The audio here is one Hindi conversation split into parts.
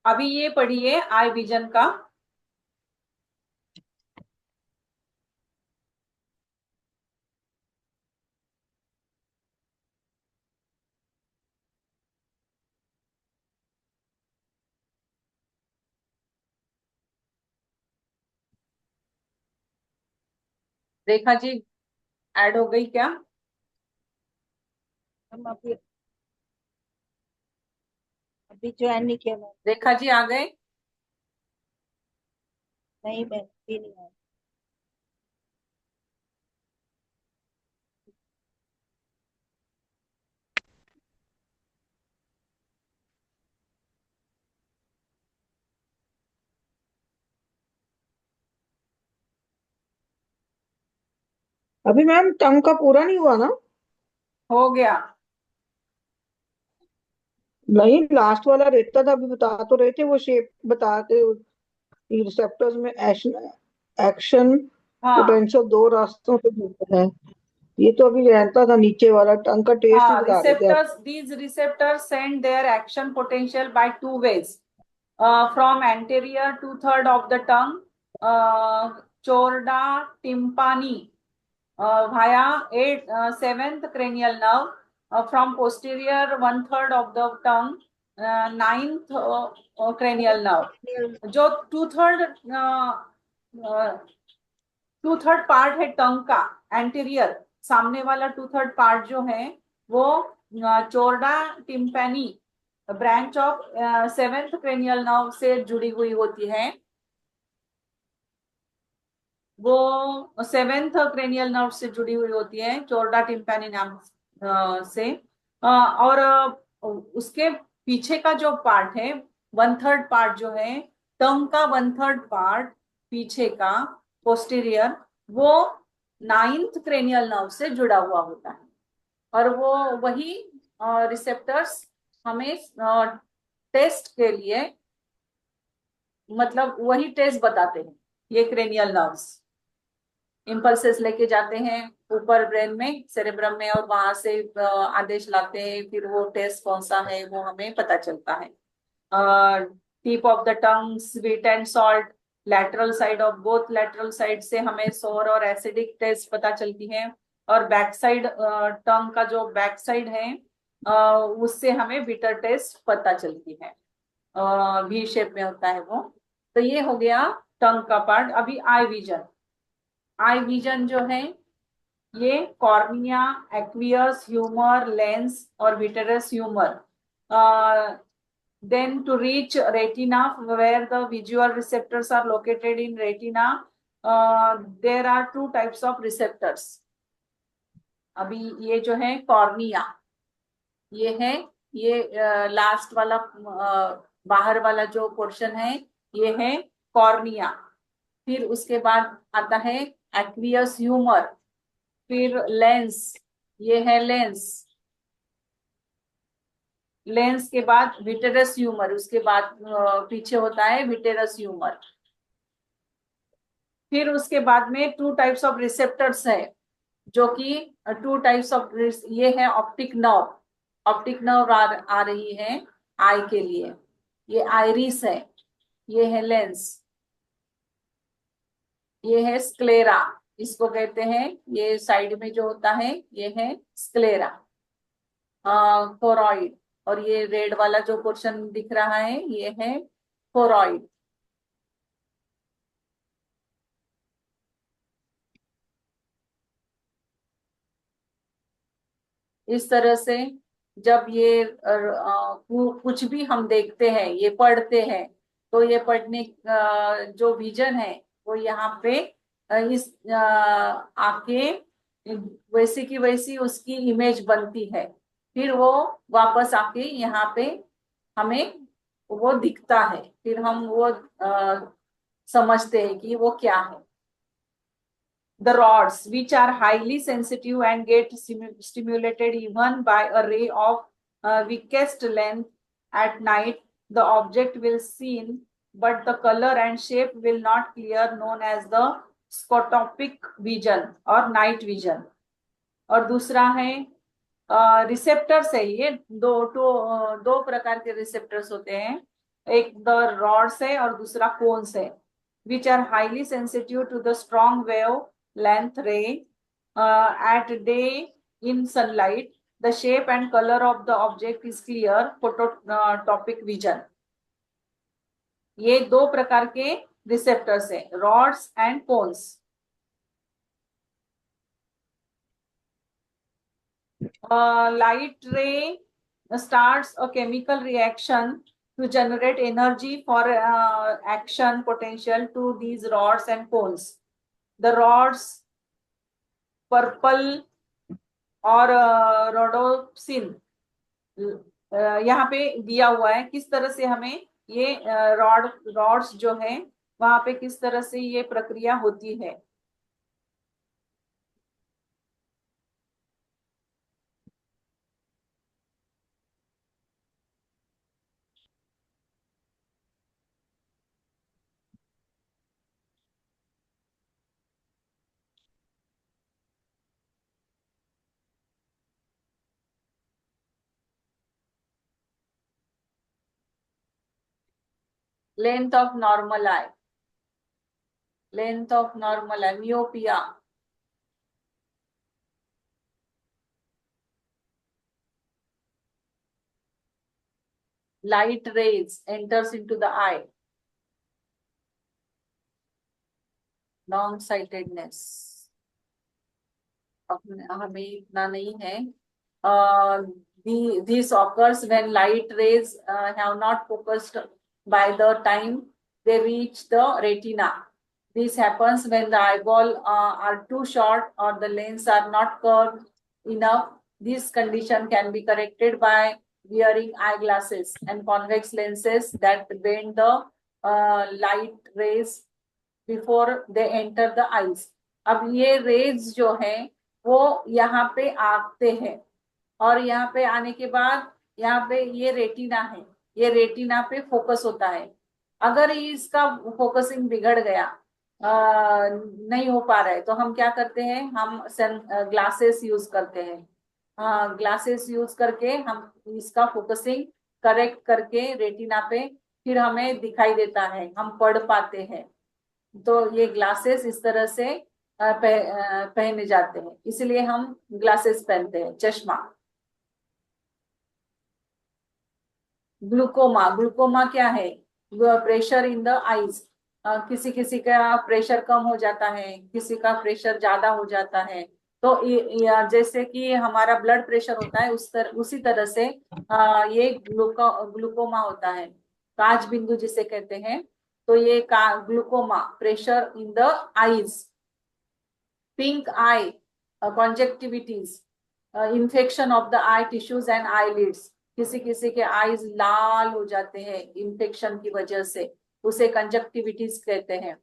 अभी ये पढ़िए आई विजन का। देखा जी, ऐड हो गई क्या? हम अभी अभी ज्वाइन नहीं किया मैम। देखा जी, आ गए। नहीं मैम, अभी नहीं आया। अभी मैम टंग का पूरा नहीं हुआ ना? हो गया। नहीं, लास्ट वाला रहता था, अभी बता तो रहे थे वो शेप बताते। रिसेप्टर्स में एक्शन एक्शन हाँ पोटेंशियल दो रास्तों से मिलता है। ये तो अभी रहता था नीचे वाला, टंग का टेस्ट ही हाँ, बता रहे थे आप। Receptors, these receptors send their action potential by two ways, from anterior two-third of the tongue, chorda tympani, via seventh cranial nerve, from posterior one-third of the tongue, ninth cranial nerve। जो टू थर्ड पार्ट है टंग का, एंटीरियर, सामने वाला टू थर्ड पार्ट जो है वो chorda tympani branch of seventh cranial nerve से जुड़ी हुई होती है। वो सेवेंथ क्रेनियल नर्व से जुड़ी हुई होती है चोरडा टिम्पैनी नाम से। और उसके पीछे का जो पार्ट है, वन थर्ड पार्ट जो है, टंग का वन थर्ड पार्ट पीछे का, पोस्टीरियर, वो नाइन्थ क्रेनियल नर्व से जुड़ा हुआ होता है। और वो वही रिसेप्टर्स हमें टेस्ट के लिए, मतलब वही टेस्ट बताते हैं। ये क्रेनियल नर्व्स इम्पल्सेस लेके जाते हैं ऊपर ब्रेन में, सेरेब्रम में, और वहां से आदेश लाते हैं, फिर वो टेस्ट कौन सा है वो हमें पता चलता है। Tip of the tongue, sweet and salt, lateral side of both lateral side से हमें सोर और एसिडिक टेस्ट पता चलती है। और बैक साइड, टंग का जो बैक साइड है, उससे हमें बिटर टेस्ट पता चलती है। वी शेप में होता है वो। तो ये हो गया टंग का पार्ट। अभी आई विजन। आई विजन जो है, ये कॉर्निया, एक्वियस ह्यूमर, लेंस और vitreous humour. then to reach retina, where the visual receptors are located in retina, there are two types of receptors। अभी ये जो है कॉर्निया, ये है, ये लास्ट वाला बाहर वाला जो पोर्शन है, ये है कॉर्निया। फिर उसके बाद आता है एक्वियस ह्यूमर, फिर लेंस, ये है लेंस। लेंस के बाद विटेरस ह्यूमर, उसके बाद पीछे होता है विटेरस ह्यूमर। फिर उसके बाद में टू टाइप्स ऑफ रिसेप्टर्स है, जो कि टू टाइप्स ऑफ, ये है ऑप्टिक नर्व। ऑप्टिक नर्व आ रही है आई के लिए, ये आइरिस है, ये है लेंस, ये है स्क्लेरा, इसको कहते हैं, ये साइड में जो होता है ये है स्क्लेरा, फोरॉइड। और ये रेड वाला जो पोर्शन दिख रहा है ये है फोरॉइड। इस तरह से जब ये कुछ भी हम देखते हैं, ये पढ़ते हैं, तो ये पढ़ने जो विजन है वो यहाँ पे इस आके वैसी की वैसी उसकी इमेज बनती है। फिर वो वापस आके यहाँ पे हमें वो दिखता है, फिर हम वो समझते हैं कि वो क्या है। The rods, which are highly sensitive and get stimulated even by a ray of weakest length at night, the object will seen, but the color and shape will not clear, known as the scotopic vision or night vision। और दूसरा है रिसेप्टर्स है, ये दो प्रकार के रिसेप्टर्स होते हैं। एक द रॉड्स है और दूसरा कोन्स है, which are highly sensitive to the strong wavelength ray at day in sunlight. The shape and colour of the object is clear photopic vision. ये दो प्रकार के रिसेप्टर्स है, rods and cones. Light ray starts a chemical reaction to generate energy for action potential to these rods and cones. The rods, purple और रोडोप्सिन यहाँ पे दिया हुआ है, किस तरह से हमें ये रॉड्स जो है वहां पे किस तरह से ये प्रक्रिया होती है. Length of normal eye, length of normal eye, myopia. Light rays enters into the eye. Long sightedness हमें इतना नहीं है. This occurs when light rays have not focused by the time they reach the retina. This happens when the eyeball are too short or the lens are not curved enough. This condition can be corrected by wearing eyeglasses and convex lenses that bend the light rays before they enter the eyes. अब ये रेज जो है वो यहाँ पे आते हैं और यहाँ पे आने के बाद यहाँ पे ये रेटिना है, ये रेटिना पे फोकस होता है. अगर इसका फोकसिंग बिगड़ गया, नहीं हो पा रहा है, तो हम क्या करते हैं, हम ग्लासेस यूज करते हैं. ग्लासेस यूज करके हम इसका फोकसिंग करेक्ट करके रेटिना पे फिर हमें दिखाई देता है, हम पढ़ पाते हैं. तो ये ग्लासेस इस तरह से पहने जाते हैं, इसलिए हम ग्लासेस पहनते हैं, चश्मा. ग्लूकोमा, ग्लूकोमा क्या है, प्रेशर इन द आईज. किसी किसी का प्रेशर कम हो जाता है, किसी का प्रेशर ज्यादा हो जाता है. तो जैसे कि हमारा ब्लड प्रेशर होता है उसी तरह से ये ग्लूकोमा होता है, काच बिंदु जिसे कहते हैं. तो ये glaucoma, pressure in the eyes. Pink eye, conjunctivitis, infection of the eye tissues and eyelids. किसी किसी के आईज लाल हो जाते हैं इन्फेक्शन की वजह से, उसे कंजक्टिविटीज कहते हैं.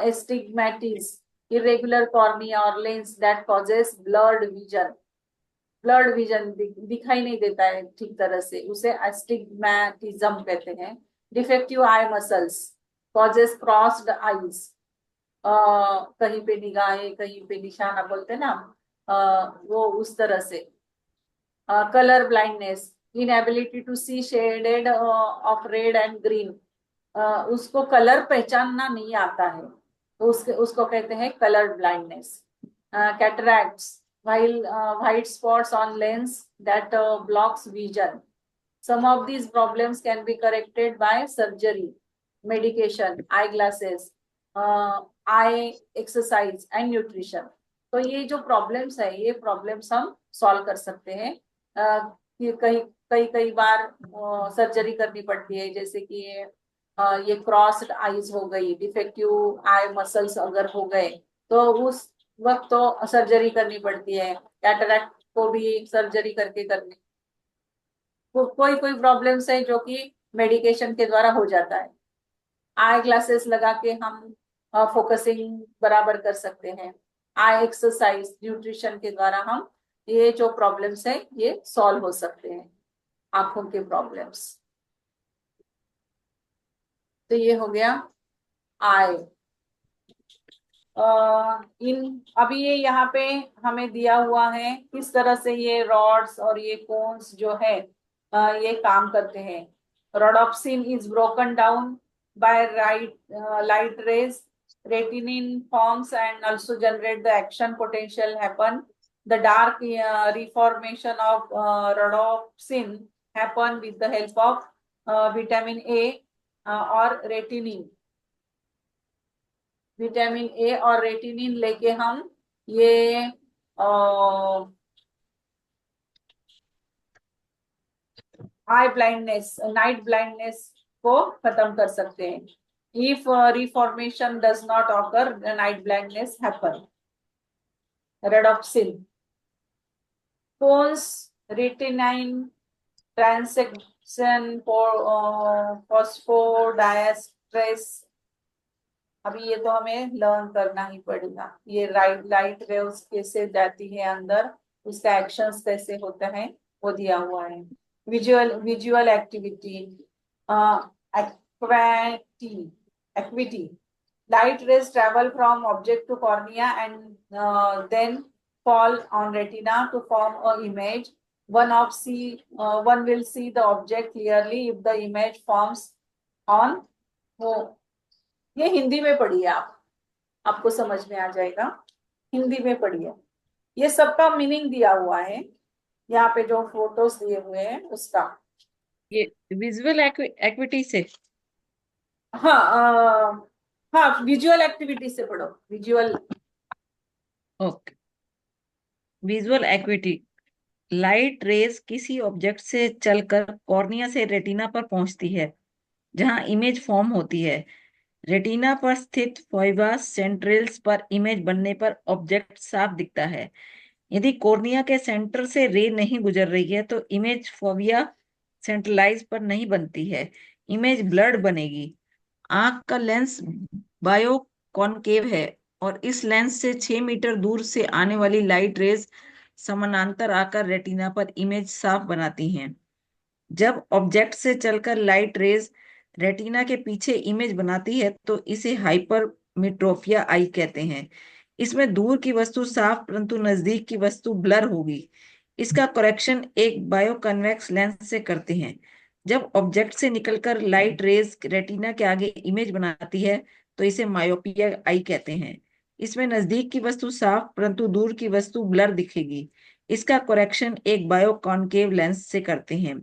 एस्टिग्मेटिस, इरेगुलर कॉर्निया और lens that causes blurred vision. Blurred vision दिखाई नहीं देता है ठीक तरह से, उसे एस्टिग्मेटिज्म कहते हैं. Defective eye muscles causes crossed eyes. कहीं पे निगाहें कहीं पे निशाना बोलते हैं ना, वो उस तरह से. Colour blindness, inability to see shaded of red and green. उसको कलर पहचानना नहीं आता है, तो उसको कहते हैं colour blindness. Cataracts, white spots on lens that blocks vision. Some of these problems can be corrected by surgery, medication, eyeglasses, eye exercise and nutrition. तो ये जो प्रॉब्लम्स है, ये प्रॉब्लम्स हम सॉल्व कर सकते हैं. कई कई कई बार सर्जरी करनी पड़ती है, जैसे कि ये क्रॉस्ड आईज हो गई, डिफेक्टिव आई मसल्स अगर हो गए तो उस वक्त तो सर्जरी करनी पड़ती है. कैटरैक्ट को भी सर्जरी करके करनी. कोई कोई प्रॉब्लम्स है जो कि मेडिकेशन के द्वारा हो जाता है. आई ग्लासेस लगा के हम फोकसिंग बराबर कर सकते हैं. आई एक्सरसाइज, न्यूट्रिशन के द्वारा हम ये जो प्रॉब्लम्स है ये सॉल्व हो सकते हैं, आंखों के प्रॉब्लम्स. तो ये हो गया आई. अभी ये यहाँ पे हमें दिया हुआ है किस तरह से ये रॉड्स और ये कोन्स जो है ये काम करते हैं. Rhodopsin is broken down by light rays. Retinine forms and also generate the action potential happen. The dark reformation of rhodopsin happen with the help of vitamin A or retinine. Vitamin A और रेटिनिन लेके हम ये आई ब्लाइंडनेस, नाइट ब्लाइंडनेस को खत्म कर सकते हैं. If reformation does not occur, night blindness happen. Rhodopsin causes retinine transaction phosphodiesterase. अभी ये तो हमें लर्न करना ही पड़ेगा. ये लाइट वेव्स कैसे जाती है अंदर, उसका एक्शंस कैसे होता है वो दिया हुआ है. Visual activity, equity. Light rays travel from object to cornea and then fall on retina to form an image. One will see the object clearly if the image forms on. ये हिंदी में पढ़िए, आपको समझ में आ जाएगा. हिंदी में पढ़िए. ये सबका मीनिंग दिया हुआ है यहाँ पे, जो फोटोज दिए हुए हैं उसका. ये विजुअल एक्विटी से, हाँ हाँ, विजुअल एक्टिविटी से पढ़ो. Visual, okay. Visual equity. Light rays किसी ऑब्जेक्ट से चलकर कॉर्निया से रेटिना पर पहुंचती है, जहां इमेज फॉर्म होती है. रेटिना पर स्थित फोइबा सेंट्रल्स पर इमेज बनने पर ऑब्जेक्ट साफ दिखता है. यदि कॉर्निया के सेंटर से रे नहीं गुजर रही है तो इमेज फोविया सेंट्रलाइज पर नहीं बनती है, इमेज ब्लर्ड बनेगी. आंख का लेंस बायो कॉनकेव है और इस लेंस से 6 मीटर दूर से आने वाली लाइट रेज समानांतर आकर रेटिना पर इमेज साफ बनाती हैं. जब ऑब्जेक्ट से चलकर लाइट रेज रेटिना के पीछे इमेज बनाती है तो इसे हाइपरमेट्रोपिया आई कहते हैं. इसमें दूर की वस्तु साफ परंतु नजदीक की वस्तु ब्लर होगी. इसका करेक्शन एक बायोकन्वेक्स लेंस से करते हैं. जब ऑब्जेक्ट से निकलकर लाइट रेज रेटिना के आगे इमेज बनाती है तो इसे मायोपिया आई कहते हैं. इसमें नजदीक की वस्तु साफ परंतु दूर की वस्तु ब्लर दिखेगी. इसका करेक्शन एक बायो कॉनकेव लेंस से करते हैं.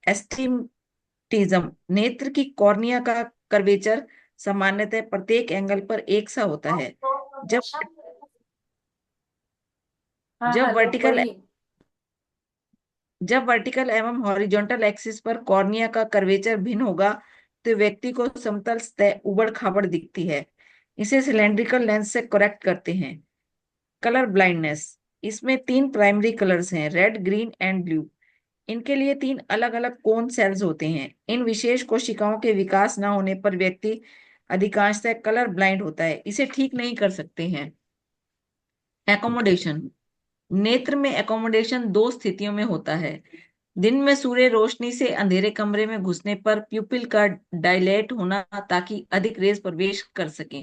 एस्टिग्मेटिज्म. नेत्र की कॉर्निया का कर्वेचर सामान्यतः प्रत्येक एंगल पर एक सा होता है. जब हाँ जब हाँ, तो वर्टिकल पढ़िए. जब वर्टिकल एवं हॉरिजॉन्टल एक्सिस पर कॉर्निया का कर्वेचर भिन्न होगा तो व्यक्ति को समतल सतह उबड़ खाबड़ दिखती है. इसे सिलेंड्रिकल लेंस से करेक्ट करते हैं. Colour blindness. इसमें 3 प्राइमरी कलर्स हैं, रेड, ग्रीन एंड ब्लू. इनके लिए 3 अलग अलग कोन सेल्स होते हैं. इन विशेष कोशिकाओं के विकास न होने पर व्यक्ति अधिकांशतः कलर ब्लाइंड होता है. इसे ठीक नहीं कर सकते हैं. एकोमोडेशन. नेत्र में एकोमोडेशन 2 स्थितियों में होता है. दिन में सूर्य रोशनी से अंधेरे कमरे में घुसने पर प्यूपिल का डायलेट होना ताकि अधिक रेज प्रवेश कर सके.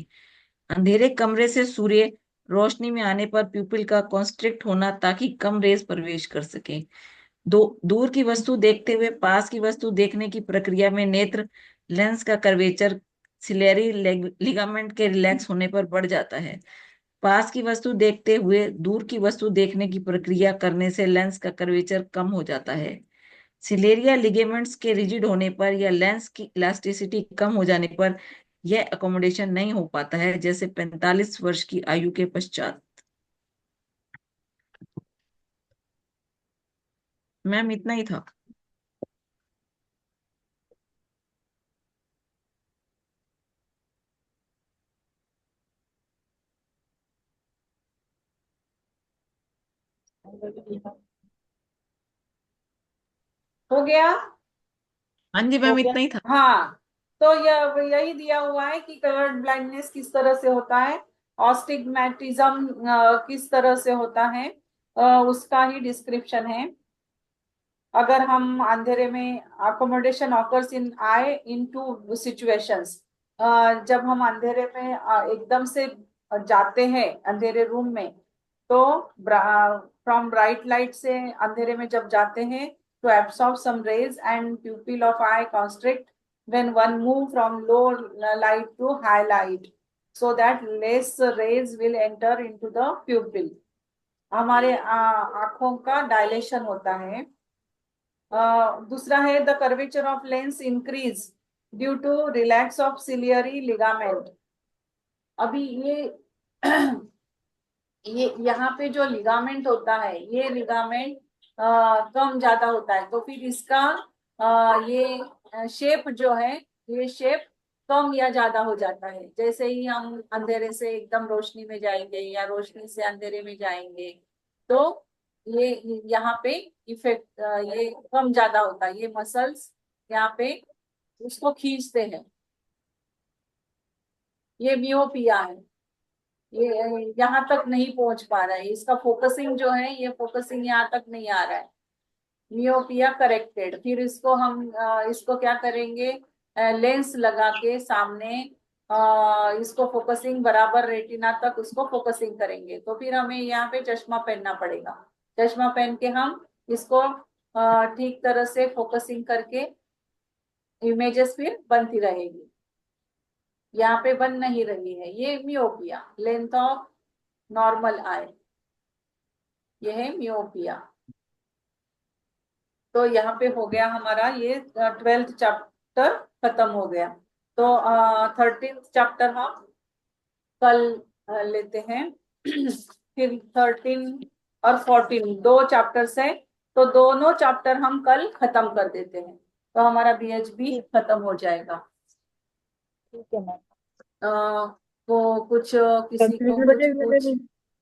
अंधेरे कमरे से सूर्य रोशनी में आने पर प्यूपिल का कॉन्स्ट्रिक्ट होना ताकि कम रेज प्रवेश कर सके. दूर की वस्तु देखते हुए पास की वस्तु देखने की प्रक्रिया में नेत्र लेंस का कर्वेचर सिलेरी लिगामेंट के रिलैक्स होने पर बढ़ जाता है. पास की वस्तु देखते हुए दूर की वस्तु देखने की प्रक्रिया करने से लेंस का कर्वेचर कम हो जाता है. सिलेरिया लिगेमेंट्स के रिजिड होने पर या लेंस की इलास्टिसिटी कम हो जाने पर यह अकोमोडेशन नहीं हो पाता है, जैसे 45 वर्ष की आयु के पश्चात. मैम इतना ही था. हो गया. हाँ जी हो मैम गया. इतना ही था. हाँ, तो यही दिया हुआ है कि कलर ब्लाइंडनेस किस तरह से होता है, ऑस्टिग्मेटिज्म किस तरह से होता है, उसका ही डिस्क्रिप्शन है. अगर हम अंधेरे में, accommodation occurs in eye in two situations. जब हम अंधेरे में एकदम से जाते हैं अंधेरे रूम में, तो फ्रॉम ब्राइट लाइट से अंधेरे में जब जाते हैं to absorb some rays and pupil of eye constrict when one move from low light to high light so that less rays will enter into the pupil. हमारे आंखों का डायलेशन होता है. दूसरा है the curvature of lens increase due to relax of ciliary ligament. अभी ये यहाँ पे जो लिगामेंट होता है ये लिगामेंट कम ज्यादा होता है तो फिर इसका ये शेप जो है ये शेप कम या ज्यादा हो जाता है. जैसे ही हम अंधेरे से एकदम रोशनी में जाएंगे या रोशनी से अंधेरे में जाएंगे तो ये यहाँ पे इफेक्ट ये कम ज्यादा होता है. ये मसल्स यहाँ पे उसको खींचते हैं. ये मियोपिया है. ये यहाँ तक नहीं पहुंच पा रहा है. इसका फोकसिंग जो है ये फोकसिंग यहाँ तक नहीं आ रहा है. मियोपिया करेक्टेड. फिर इसको हम इसको क्या करेंगे लेंस लगा के सामने इसको फोकसिंग बराबर रेटिना तक उसको फोकसिंग करेंगे तो फिर हमें यहाँ पे चश्मा पहनना पड़ेगा. चश्मा पहन के हम इसको ठीक तरह से फोकसिंग करके इमेजेस फिर बनती रहेगी. यहाँ पे बन नहीं रही है. ये मियोपिया लेंथ ऑफ नॉर्मल आई. ये है मियोपिया. तो यहाँ पे हो गया हमारा ये 12th चैप्टर खत्म हो गया. तो 13th चैप्टर हम कल लेते हैं. फिर 13 और 14 दो चैप्टर्स है तो दोनों चैप्टर हम कल खत्म कर देते हैं तो हमारा बीएचबी खत्म हो जाएगा. ठीक है मैम. तो कुछ किसी को कितने कुछ बजे पूछ मिलेगी?